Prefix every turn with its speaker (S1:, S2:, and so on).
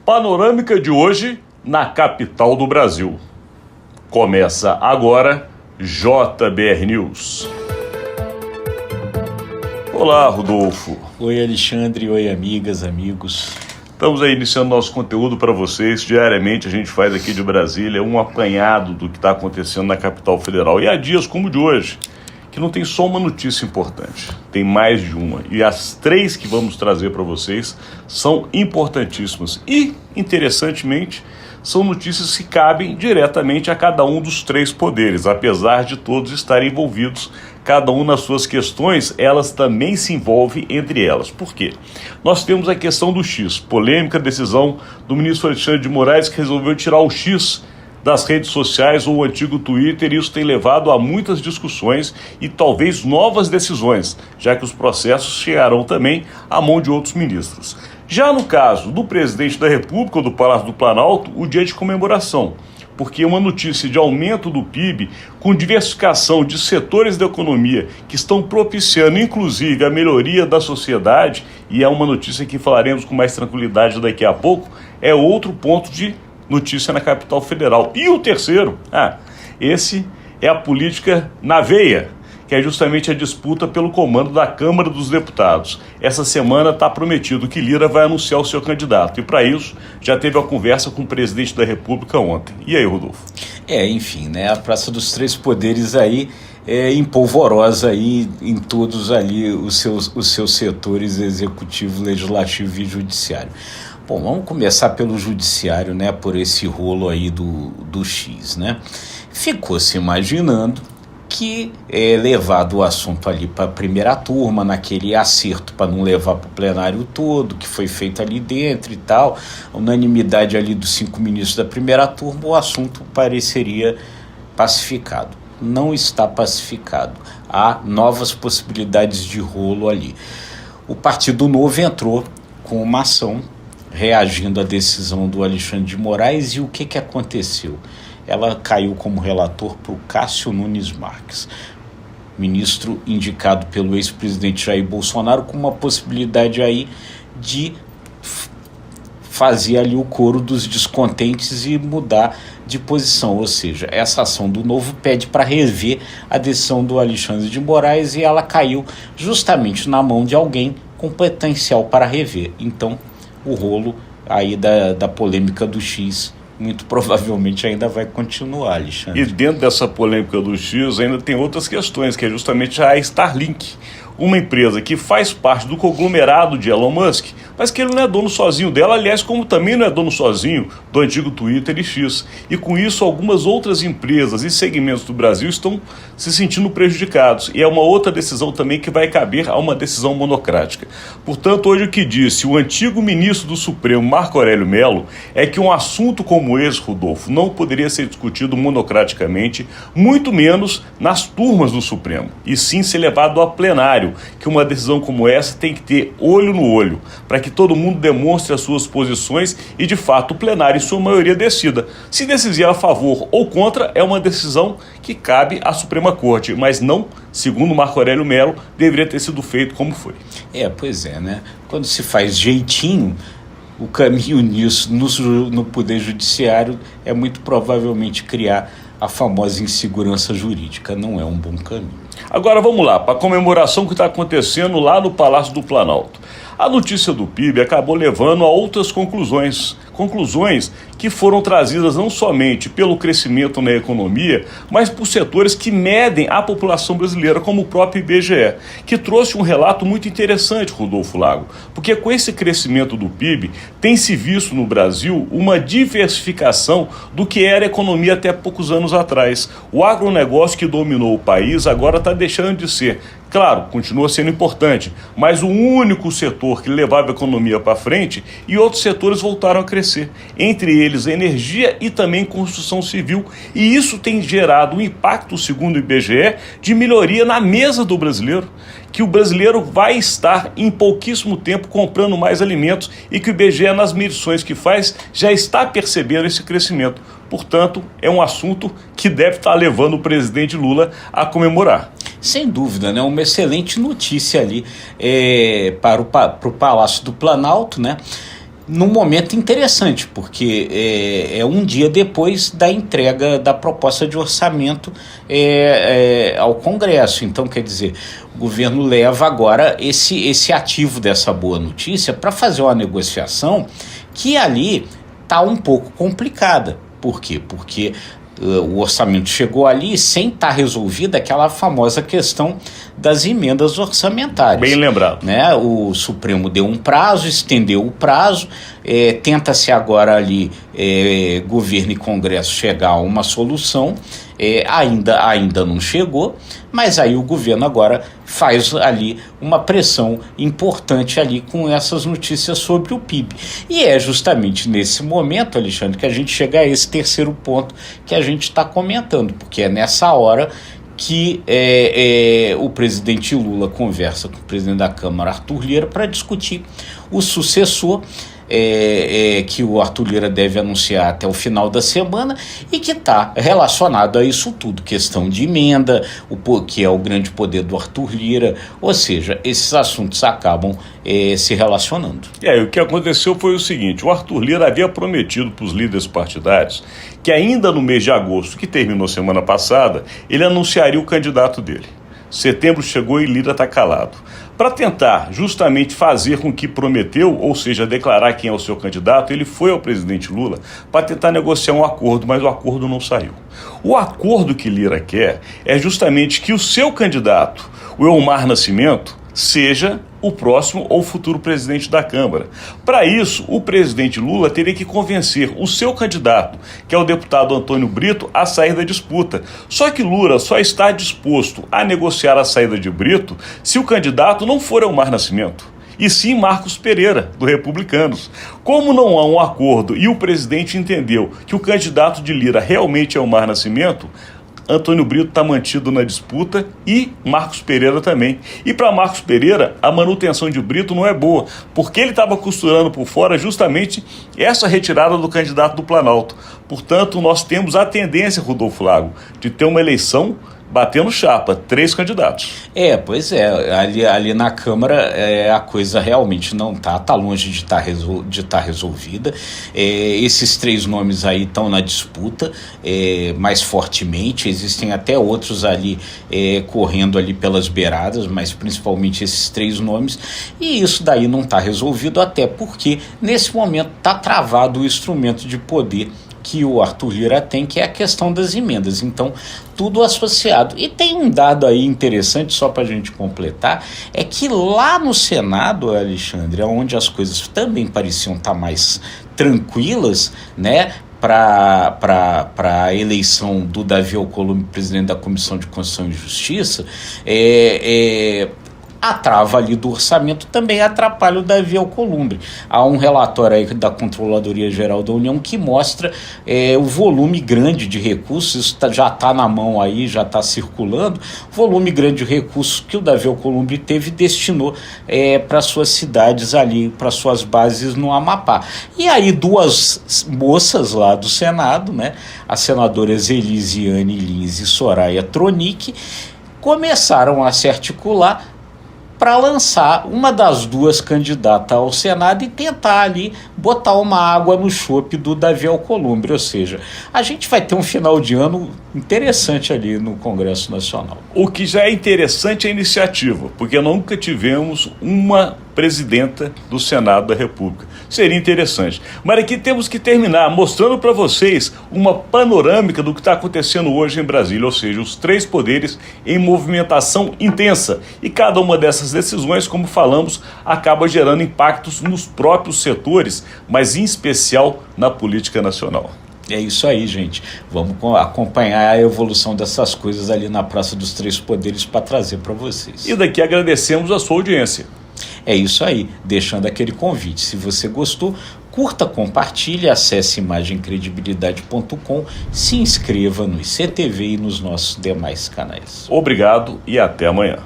S1: Panorâmica de hoje na capital do Brasil. Começa agora JBR News. Olá, Rodolfo.
S2: Oi, Alexandre. Oi, amigas, amigos.
S1: Estamos aí iniciando nosso conteúdo para vocês. Diariamente a gente faz aqui de Brasília um apanhado do que está acontecendo na capital federal. E há dias como o de hoje, que não tem só uma notícia importante, tem mais de uma. E as três que vamos trazer para vocês são importantíssimas. E, interessantemente, são notícias que cabem diretamente a cada um dos três poderes. Apesar de todos estarem envolvidos, cada um nas suas questões, elas também se envolvem entre elas. Por quê? Nós temos a questão do X, polêmica decisão do ministro Alexandre de Moraes, que resolveu tirar o X das redes sociais ou o antigo Twitter, e isso tem levado a muitas discussões e talvez novas decisões, já que os processos chegarão também à mão de outros ministros. Já no caso do presidente da República ou do Palácio do Planalto, o dia de comemoração, porque uma notícia de aumento do PIB, com diversificação de setores da economia que estão propiciando inclusive a melhoria da sociedade, e é uma notícia que falaremos com mais tranquilidade daqui a pouco, é outro ponto de notícia na capital federal. E o terceiro, esse é a política na veia, que é justamente a disputa pelo comando da Câmara dos Deputados. Essa semana está prometido que Lira vai anunciar o seu candidato, e para isso já teve a conversa com o presidente da República ontem. E aí, Rodolfo?
S2: Enfim, né, a Praça dos Três Poderes aí empolvorosa aí em todos ali os seus setores executivo, legislativo e judiciário. Bom, vamos começar pelo judiciário, né, por esse rolo aí do X, né? Ficou se imaginando que levado o assunto ali para a primeira turma, naquele acerto para não levar para o plenário todo, que foi feito ali dentro e tal, a unanimidade ali dos 5 ministros da primeira turma, o assunto pareceria pacificado. Não está pacificado. Há novas possibilidades de rolo ali. O Partido Novo entrou com uma ação reagindo à decisão do Alexandre de Moraes, e o que aconteceu? Ela caiu como relator para o Cássio Nunes Marques, ministro indicado pelo ex-presidente Jair Bolsonaro, com uma possibilidade aí de fazer ali o coro dos descontentes e mudar de posição. Ou seja, essa ação do Novo pede para rever a decisão do Alexandre de Moraes, e ela caiu justamente na mão de alguém com potencial para rever. Então, o rolo aí da polêmica do X muito provavelmente ainda vai continuar, Alexandre.
S1: E dentro dessa polêmica do X ainda tem outras questões, que é justamente a Starlink, uma empresa que faz parte do conglomerado de Elon Musk, mas que ele não é dono sozinho dela, aliás, como também não é dono sozinho do antigo Twitter e X. E com isso, algumas outras empresas e segmentos do Brasil estão se sentindo prejudicados. E é uma outra decisão também que vai caber a uma decisão monocrática. Portanto, hoje o que disse o antigo ministro do Supremo, Marco Aurélio Mello, é que um assunto como esse, Rodolfo, não poderia ser discutido monocraticamente, muito menos nas turmas do Supremo, e sim ser levado a plenário, que uma decisão como essa tem que ter olho no olho, para que todo mundo demonstre as suas posições e, de fato, o plenário, em sua maioria, decida. Se decidir a favor ou contra, é uma decisão que cabe à Suprema Corte, mas não, segundo Marco Aurélio Mello, deveria ter sido feito como foi.
S2: Pois é, né? Quando se faz jeitinho, o caminho nisso, no Poder Judiciário, é muito provavelmente criar a famosa insegurança jurídica. Não é um bom caminho.
S1: Agora vamos lá, para a comemoração que está acontecendo lá no Palácio do Planalto. A notícia do PIB acabou levando a outras conclusões que foram trazidas não somente pelo crescimento na economia, mas por setores que medem a população brasileira, como o próprio IBGE, que trouxe um relato muito interessante, Rodolfo Lago, porque com esse crescimento do PIB, tem se visto no Brasil uma diversificação do que era a economia até poucos anos atrás. O agronegócio que dominou o país agora está deixando de ser. Claro, continua sendo importante, mas o único setor que levava a economia para frente, e outros setores voltaram a crescer, entre eles a energia e também construção civil, e isso tem gerado um impacto, segundo o IBGE, de melhoria na mesa do brasileiro, que o brasileiro vai estar em pouquíssimo tempo comprando mais alimentos, e que o IBGE, nas medições que faz, já está percebendo esse crescimento. Portanto, é um assunto que deve estar levando o presidente Lula a comemorar.
S2: Sem dúvida, né? Uma excelente notícia ali para o Palácio do Planalto, né? num momento interessante, porque é um dia depois da entrega da proposta de orçamento ao Congresso. Então, quer dizer, o governo leva agora esse ativo dessa boa notícia para fazer uma negociação que ali está um pouco complicada. Por quê? Porque o orçamento chegou ali sem estar resolvida aquela famosa questão das emendas orçamentárias.
S1: Bem lembrado.
S2: Né? O Supremo deu um prazo, estendeu o prazo, tenta-se agora ali, governo e Congresso, chegar a uma solução, ainda não chegou, mas aí o governo agora faz ali uma pressão importante ali com essas notícias sobre o PIB. E é justamente nesse momento, Alexandre, que a gente chega a esse terceiro ponto que a gente está comentando, porque é nessa hora que o presidente Lula conversa com o presidente da Câmara, Arthur Lira, para discutir o sucessor, que o Arthur Lira deve anunciar até o final da semana e que está relacionado a isso tudo, questão de emenda, que é o grande poder do Arthur Lira, ou seja, esses assuntos acabam se relacionando.
S1: O que aconteceu foi o seguinte: o Arthur Lira havia prometido para os líderes partidários que ainda no mês de agosto, que terminou semana passada, ele anunciaria o candidato dele. Setembro chegou e Lira está calado. Para tentar justamente fazer com que prometeu, ou seja, declarar quem é o seu candidato, ele foi ao presidente Lula para tentar negociar um acordo, mas o acordo não saiu. O acordo que Lira quer é justamente que o seu candidato, o Elmar Nascimento, seja o próximo ou futuro presidente da Câmara. Para isso, o presidente Lula teria que convencer o seu candidato, que é o deputado Antônio Brito, a sair da disputa. Só que Lula só está disposto a negociar a saída de Brito se o candidato não for Elmar Nascimento, e sim Marcos Pereira, do Republicanos. Como não há um acordo e o presidente entendeu que o candidato de Lira realmente é Elmar Nascimento, Antônio Brito está mantido na disputa e Marcos Pereira também. E para Marcos Pereira, a manutenção de Brito não é boa, porque ele estava costurando por fora justamente essa retirada do candidato do Planalto. Portanto, nós temos a tendência, Rodolfo Lago, de ter uma eleição batendo chapa, 3 candidatos.
S2: Pois é, ali na Câmara a coisa realmente não tá longe de estar resolvida. Esses 3 nomes aí estão na disputa mais fortemente, existem até outros ali correndo ali pelas beiradas, mas principalmente esses 3 nomes, e isso daí não está resolvido, até porque nesse momento está travado o instrumento de poder que o Arthur Lira tem, que é a questão das emendas. Então, tudo associado. E tem um dado aí interessante, só para a gente completar, é que lá no Senado, Alexandre, onde as coisas também pareciam estar mais tranquilas, né, para a eleição do Davi Alcolumbre, presidente da Comissão de Constituição e Justiça, a trava ali do orçamento também atrapalha o Davi Alcolumbre. Há um relatório aí da Controladoria Geral da União que mostra o volume grande de recursos, isso já está na mão aí, já está circulando, volume grande de recursos que o Davi Alcolumbre teve e destinou para suas cidades ali, para suas bases no Amapá. E aí 2 moças lá do Senado, né, as senadoras Elisiane Lins e Soraya Tronic, começaram a se articular para lançar uma das 2 candidatas ao Senado e tentar ali botar uma água no chope do Davi Alcolumbre. Ou seja, a gente vai ter um final de ano interessante ali no Congresso Nacional.
S1: O que já é interessante é a iniciativa, porque nunca tivemos uma presidenta do Senado da República. Seria interessante. Mas aqui temos que terminar mostrando para vocês uma panorâmica do que está acontecendo hoje em Brasília, ou seja, os 3 poderes em movimentação intensa. E cada uma dessas decisões, como falamos, acaba gerando impactos nos próprios setores, mas em especial na política nacional.
S2: É isso aí, gente. Vamos acompanhar a evolução dessas coisas ali na Praça dos 3 Poderes para trazer para vocês.
S1: E daqui agradecemos a sua audiência.
S2: É isso aí, deixando aquele convite. Se você gostou, curta, compartilhe, acesse imagemcredibilidade.com, se inscreva no ICTV e nos nossos demais canais.
S1: Obrigado e até amanhã.